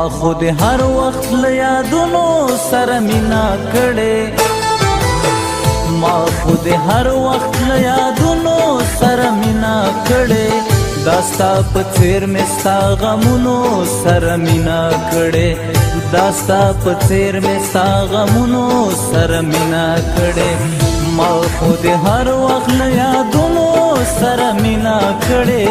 ما خود هر وخت له یادونو سره مینا کړې ما خود هر وخت له یادونو سره مینا کړې داستا په څیر مې ستا غمونو سره مینا کړې داستا په څیر مې ستا غمونو سره مینا کړې ما خود هر وخت له یادونو سره مینا کړې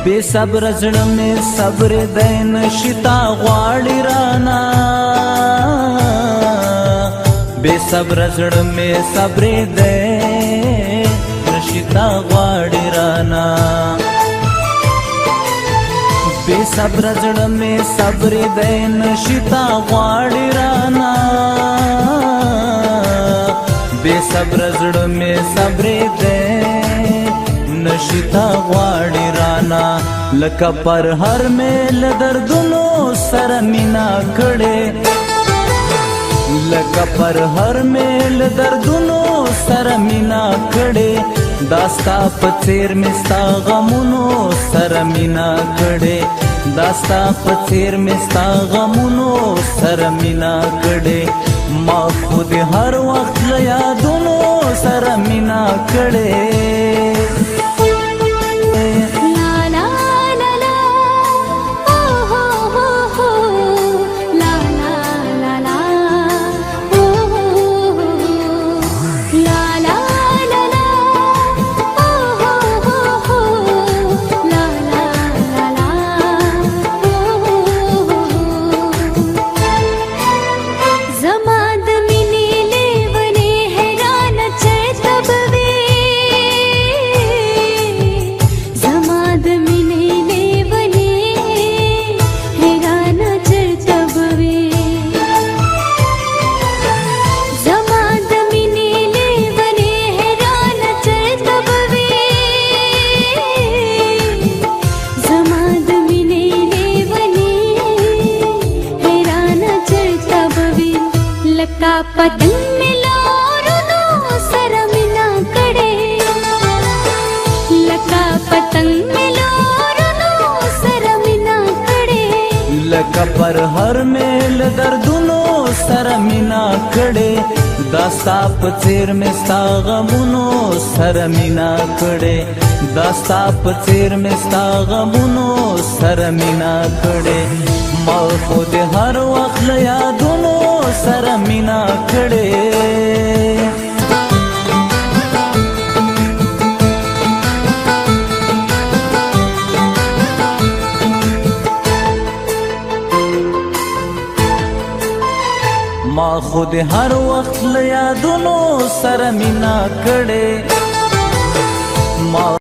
بے صبر زړه مې صبر دی نشتا غواړي رانا بے صبر زړه مې صبر دی نشتا غواړي رانا بے صبر زړه مې صبر دی نشتا غواړي رانا بے صبر زړه مې صبر دی نشتا غواړي رانا لکه پر هر میل دردونو سره مینا کړې لکه پر هر میل دردونو سره مینا کړې داستا په څیر مې ستا غمونو سره مینا کړې داستا په څیر مې ستا غمونو سره مینا کړې ما خود هر وخت له یادونو سره مینا کړې पतंग मिलोरुनो सरे मिना कड़े लका पतंग मिलोरुनो सरे मिना कड़े लका पर हर मेल दर्दुनो सरे मिना कड़े दास्ता په څیر مې ستا غمونو سره مینا کړې داستا په څیر مې ستا غمونو سره مینا کړې ما خود هر وخت له یادونو سره مینا کړې ما خود هر وخت له یادونو سره مینا کړې ما